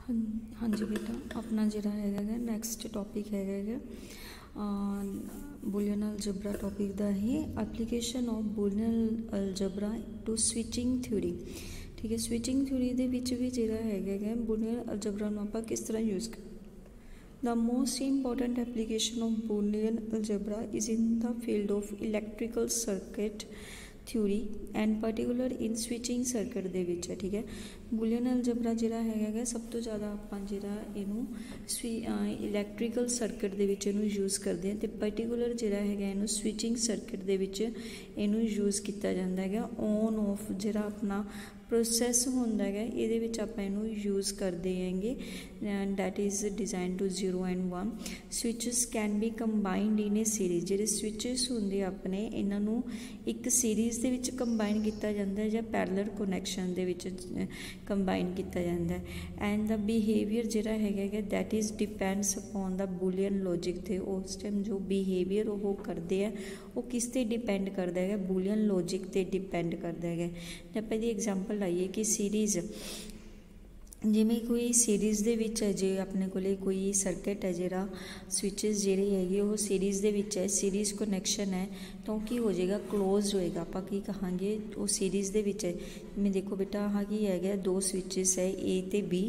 हाँ हाँ जी बेटा, अपना जिहड़ा हैगा नैक्सट टॉपिक हैगा ਬੂਲੀਅਨ ਅਲਜਬਰਾ टॉपिक ਦਾ ही application of Boolean algebra to switching theory. ठीक है, स्विचिंग थ्योरी ਦੇ ਵਿੱਚ ਵੀ ਜਿਹੜਾ ਹੈਗਾ ਬੂਲੀਅਨ ਅਲਜਬਰਾ ਨੂੰ ਆਪਾਂ ਕਿਸ ਤਰ੍ਹਾਂ यूज़ कर। The most important application of Boolean algebra is in the field of electrical circuit theory and particular in switching circuit ਦੇ ਵਿੱਚ ਹੈ। ठीक है, ਬੂਲੀਅਨ ਅਲਜਬਰਾ ਜਿਹੜਾ ਹੈਗਾ ਸਭ ਤੋਂ ਜ਼ਿਆਦਾ ਆਪਾਂ ਜਿਹੜਾ ਇਹਨੂੰ ਇਲੈਕਟ੍ਰੀਕਲ ਸਰਕਟ ਦੇ ਵਿੱਚ ਇਹਨੂੰ ਯੂਜ਼ ਕਰਦੇ ਹਾਂ ਤੇ ਪਾਰਟਿਕੂਲਰ ਜਿਹੜਾ ਹੈਗਾ ਇਹਨੂੰ ਸਵਿਚਿੰਗ ਸਰਕਟ ਦੇ ਵਿੱਚ ਇਹਨੂੰ ਯੂਜ਼ ਕੀਤਾ ਜਾਂਦਾ ਹੈਗਾ। ਔਨ ਆਫ ਜਿਹੜਾ ਆਪਣਾ प्रोसैस होंदा है ये आप यूज़ करते हैं that is design to 0 and 1। Switches can be combined in a series. जो स्विचेस होंगे अपने इन्हों एक सीरीज़ के विच कंबाइन किया जाता है या पैरलर कनैक्शन के विच कंबाइन किया जाता है। एंड द बिहेवियर जोड़ा है that is depends upon the Boolean logic थे। उस टाइम जो बिहेवियर वो करते हैं वो किस ते डिपेंड करता है, बूलीयन लॉजिक ते डिपेंड करता है। जब आप एग्जाम्पल लाइए कि सीरीज़ जिमें कोई सीरीज़ दे विच है जे अपने कोले कोई सर्किट है जिहड़ा स्विचेस जिहड़े हैगे वो सीरीज़ दे विच है, सीरीज़ कनैक्शन है तो की हो जाएगा क्लोज होएगा। आपां की कहांगे वो सीरीज़ दे विच है। मैं देखो बेटा हाँ की है दो स्विचेस है ए ते बी,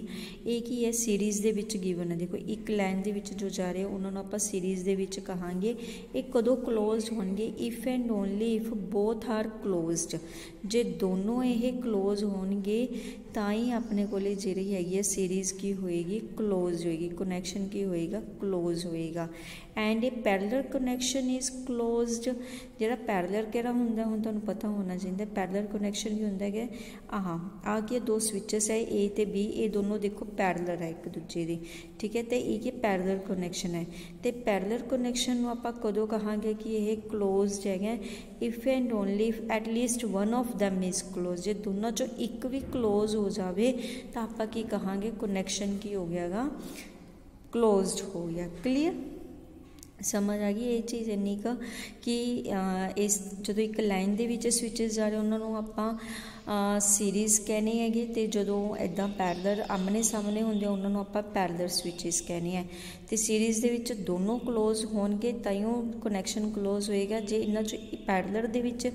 ए की है सीरीज़ दे विच गिवन है। देखो एक लाइन दे विच जो जा रहे हैं उन्होंने आपां सीरीज़ दे विच कहांगे। ये कदों क्लोज होणगे, if and only if both are closed. जे दोनों ये क्लोज होणगे तां ही अपने कोले जिहड़ी हैगी सीरीज़ की होएगी क्लोज होएगी, कनैक्शन की होएगा क्लोज होएगा। And A parallel connection is closed. जिहड़ा पैरलर किहड़ा हुंदा हुण तुहानूं पता होना चाहिए। पैरलर कनैक्शन की हुंदा है आ गया दो स्विचेस है ए ते बी, ये दोनों देखो पैरलर है एक दूजे दी। ठीक है, तो ये पैरलर कनैक्शन है। तो पैरलर कनैक्शन नूं आपां कदों कहांगे कि यह क्लोज्ड है if and only at least one of them is close. जे दोनों चों एक भी क्लोज हो जाए तो आपां की कहांगे कनैक्शन की हो गया क्लोज्ड हो गया। क्लीयर समझ आ गई ये चीज़ इन्नी का कि इस जो एक लाइन दे विच स्विचेस जा रहे उन्होंने आपां सीरीज़ कहने है तो जो इदा पैरलर आमने सामने होंगे उन्होंने आपां पैरलर स्विचेस कहने हैं। तो सीरीज़ दे विच दोनों क्लोज होणगे ताइयों कनैक्शन क्लोज होएगा। जे इन्हां चों पैरलर दे विच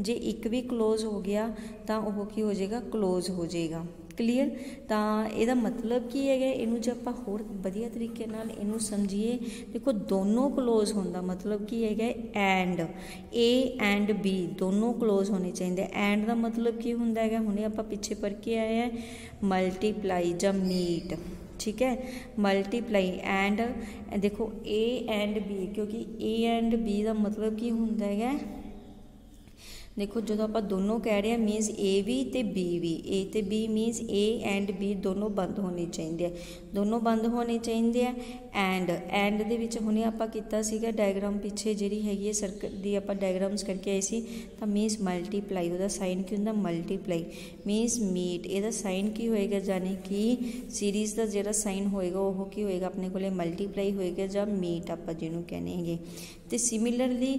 जे एक भी क्लोज हो गया तो वह की हो जाएगा क्लोज हो जाएगा। क्लीयर, तो यदा मतलब की है इनू जो आप होर वधिया तरीके नाल इनू समझिए। देखो दोनों क्लोज होने मतलब की है एंड ए एंड बी दोनों क्लोज होने चाहिए। एंड का मतलब की होंदा है हुणे आप पिछे पढ़ के आए हैं मल्टीप्लाई या मीट। ठीक है, मल्टीप्लाई एंड देखो ए एंड बी, क्योंकि ए एंड बी का मतलब की होंदा है देखो जो आप दोनों कह रहे हैं मीनस ए भी तो बी भी, ए तो B means A and B दोनों बंद होने चाहिए, दोनों बंद होने चाहिए। एंड दे विच हुणे आपां कीता सीगा डायग्राम पिछे जिहड़ी हैगी है सर्कट दी आपां डायग्राम्स करके आए सी तो मीनस मल्टीप्लाई उहदा साइन की हुंदा मल्टीप्लाई मीनस मीट। इहदा साइन की होएगा जाने कि सीरीज़ का जिहड़ा साइन होएगा वह की होएगा अपने कोले मल्टीप्लाई होएगा जां मीट आपां जिहनूं कहने हैगे। तो सिमिलरली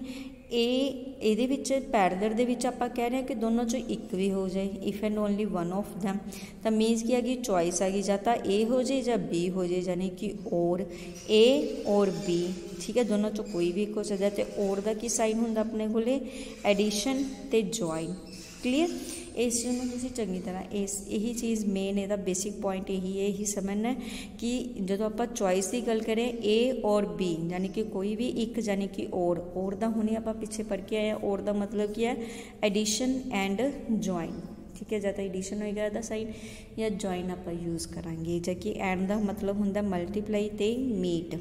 ये पैरलर दे विच आपां कह रहे हैं कि दोनों चो एक भी हो जाए if and only one of them. तो मीनस की आ गई चॉइस आ गई, जाता ए हो जाए या बी हो जाए, यानी कि और ए और बी। ठीक है, दोनों चो कोई भी एक हो सकता है। तो और का की साइन होंदा अपने कोले एडिशन ते जॉइन। क्लीयर, इस चीज़ में तुसीं चंगी तरह यही चीज़ मेन ਇਹਦਾ बेसिक पॉइंट यही है, यही समझना है कि जो आप चॉइस की गल करें ए और बी यानी कि कोई भी एक यानी कि और दा हुणे आप पिछे पढ़ के आए और दा मतलब क्या है एडिशन एंड जॉइन। ठीक है, या तो एडिशन होएगा दा साइन या जॉइन आप यूज़ करांगे, जबकि एंड का मतलब होंदा मल्टीप्लाई ते मीट।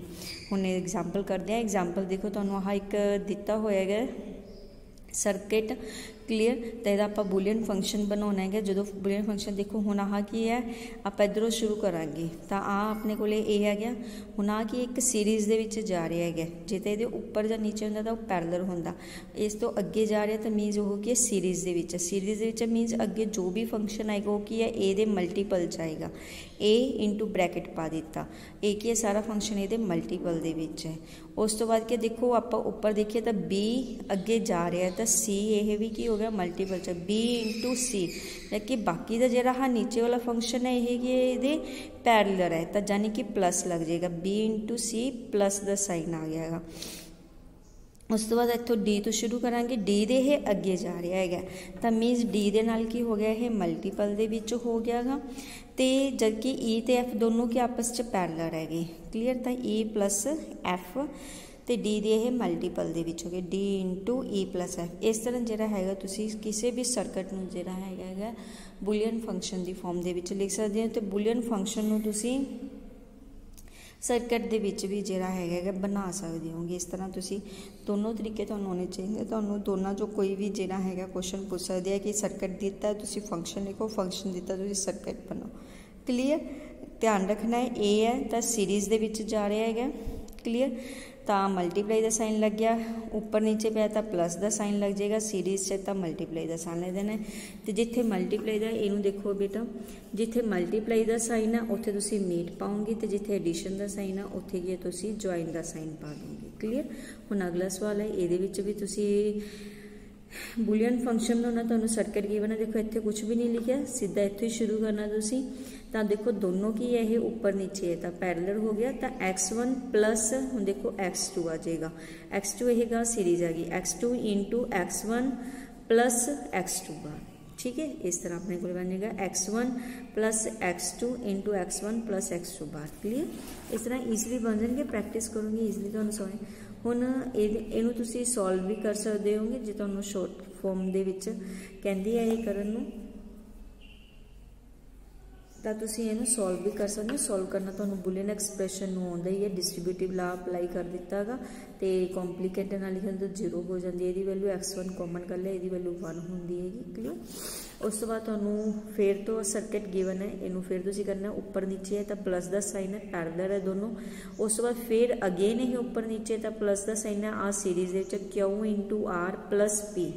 हुण एग्जाम्पल करते हैं। एग्जाम्पल देखो तुहानूं आह एक दिता होया है सर्किट। क्लीयर, तो यदा आप बूलीयन फंक्शन बनाना है। जो बूलीयन फंक्शन देखो हुण आह की है आप इधरों शुरू करांगे तो आ अपने को ए है गया। हुण आ कि एक सीरीज़ दे विच जा रहा है, जे तो ये उपर या नीचे होंदा तो पैरलर होंदा, इस तो अगे जा रहा तो मीनस वो की सीरीज़ दे विच। सीरीज़ दे विच मीनस अगे जो भी फंक्शन आएगा वो की है ए दे मल्टीपल च आएगा। ए इंटू ब्रैकेट पा दिता, ए की है सारा फंक्शन ये मल्टीपल दे विच है। उस तो बाद के देखो आप उपर देखिए तो बी अगे जा रहा है तो सी ये भी की हो गया मल्टीपल च b इंटू सी, जबकि बाकी का जो हाँ नीचे वाला फंक्शन है ये पैरेलल है, तो यानी कि प्लस लग जाएगा, b इंटू सी प्लस का साइन आ गया है। उस तो बाद इतों डी तो शुरू करांगे, डी दे ये अगे जा रहा है, तो मीनस डी दे नाल की हो गया ये मल्टीपल दे विच हो गया गा, तो जबकि ई तो एफ दोनों के आपस च पैरेलल है। क्लीयर, तो ई प्लस एफ तो डी दे ये मल्टीपल दे विच हो गए, D into E plus F. इस तरह जो है तुसी किसी भी सर्किट में जो है बुलियन फंक्शन की फॉर्म के लिख सकते हो। तो बुलियन फंक्शन में तुसी सर्किट दे विच भी जिहड़ा है बना सकते होगे। इस तरह तुसी दोनों तरीके तुहानूं आने चाहिए, तुहानूं दोनों जो कोई भी जिहड़ा है क्वेश्चन पूछ सकते हैं कि सर्किट दिता तुसी फंक्शन लिखो, फंक्शन दिता तुसी सर्किट बनाओ। क्लीयर, ध्यान रखना है ए है तो सीरीज़ दे विच जा रहा है। क्लीयर, तो मल्टीप्लाई का साइन लग गया, ऊपर नीचे पाया तो प्लस का साइन लग जाएगा, सीरीज़ से तो मल्टीप्लाई का साइन लग देना है। तो जिथे मल्टीप्लाई का इनू देखो बेटा, जिथे मल्टीप्लाई का साइन है उत्थे तुसी मीट पाओगे, तो जिथे एडिशन का साइन है उत्थे की तुसी ज्वाइन का साइन पा दोगे। क्लीयर, हुण अगला सवाल है, ये भी तुसी बुलियन फंक्शन बनाना, तुहानूं सर्किट गिवन है। देखो इत्थे कुछ भी नहीं लिखा, सीधा इत्थों ही शुरू करना तुसी। तो देखो दोनों की है ये ऊपर नीचे है, तो पैरेलल हो गया, तो x1 प्लस हुण देखो x2 आ जाएगा, x2 यह सीरीज़ आ गई, x2 into x1 plus x2 बार। ठीक है, इस तरह अपने को बन जाएगा x1 plus x2 into x1 plus x2 बार। क्लीयर, इस तरह ईजिली बन जाएंगे, प्रैक्टिस करोगे ईजिली तुहानूं सॉल्व। हुण इहनूं तुसीं सॉल्व भी कर सकते होगे जे तुहानूं शॉर्ट फॉर्म दे विच कहंदी है ये करन नूं, तो तुसीं इहनूं सॉल्व भी कर सकते हो। सॉल्व करना तुहानूं बुलियन एक्सप्रैशन नूं आउंदा ही है, डिस्ट्रीब्यूटिव ला अप्लाई कर दिता गा, तो कॉम्प्लीकेटेड नाल लिखण तो 0 हो जाती है, इहदी वैल्यू x1 कॉमन कर लिया, इहदी वैल्यू 1 होंदी हैगी। क्लीयर, उस तो बाद तुहानूं फिर तो सर्किट गिवन है, इनू फिर तुसीं करना ऊपर नीचे है तो प्लस का साइन है, पैरेलल है दोनों। उस तो बाद फिर अगेन ये ऊपर नीचे तो प्लस का साइन है, आ सीरीज़ दे विच q into r plus p.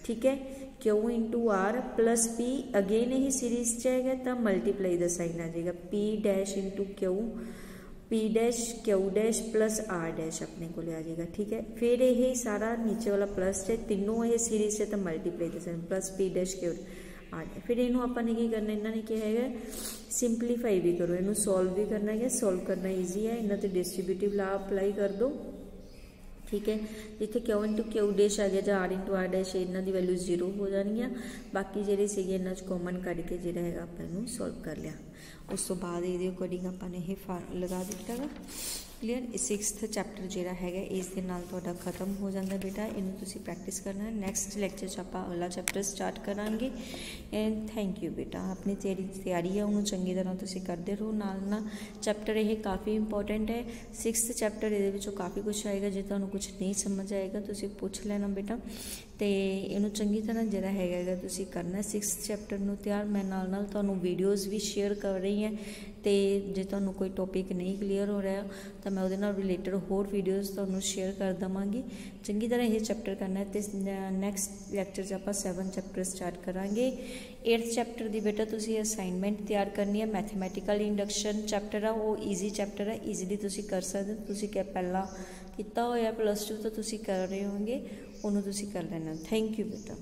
ठीक है, q into r plus p, again यही सीरीज़ च है तो मल्टीप्लाई का साइन आ जाएगा, p dash into q, p dash q dash plus r dash अपने को आ जाएगा। ठीक है, फिर यही सारा नीचे वाला प्लस है, तीनों ये सीरीज़ से तो मल्टीप्लाई का sign plus P dash Q R. फिर इनू आपने की करना, इन्होंने क्या है सिंपलीफाई भी करो, इनू सॉल्व भी करना है, सॉल्व करना ईजी है, इन्होंने डिस्ट्रीब्यूटिव ला अप्लाई कर दो। ठीक है, जिथे क्यू इंटू क्यू डैश आ गया, आर इंटू आर डैश, इन्हों की वैल्यू 0 हो जानी, बाकी जी सी इन्हों कॉमन करके जो है आप सॉल्व कर लिया। उस तो बाद ये अकॉर्डिंग आपने ये लगा दिता गा। क्लीयर, 6th चैप्टर जोड़ा है इस दे नाल तुहाडा खत्म हो जाता बेटा, इनू तुसी प्रैक्टिस करना है। नैक्सट लैक्चर च आपां अगला चैप्टर स्टार्ट करांगे। एंड थैंक यू बेटा, अपनी तैयारी है उन्होंने चंगी तरह तुसी करते रहो नाल। चैप्टर ये काफ़ी इंपॉर्टेंट है, 6th चैप्टर ये काफ़ी कुछ आएगा, जो तुहानूं कुछ नहीं समझ आएगा तुसी पूछ लेना बेटा, तो इनू चंगी तरह जो है तुसी करना 6th चैप्टर नूं तैयार। मैं नाल तुहानूं वीडियोज़ भी शेयर कर रही हैं, तो जे तुहानूं कोई टॉपिक नहीं क्लीयर हो रहा तो मैं उहदे नाल रिलेटेड होर वीडियोज़ तुहानूं शेयर कर देवांगी। चंगी तरह ये चैप्टर करना है, तो नैक्सट लैक्चर च आपां 7th चैप्टर स्टार्ट करांगे। 8th चैप्टर की बेटा तुसी असाइनमेंट तैयार करनी है, मैथमैटिकल इंडक्शन चैप्टर है, वो ईजी चैप्टर है, ईजीली तुसी कर सकते हो। तुसी क्या पहला किया होया +2 तो तुसी कर रहे होंगे, उन्होंने तुसी कर लेना। थैंक यू बेटा।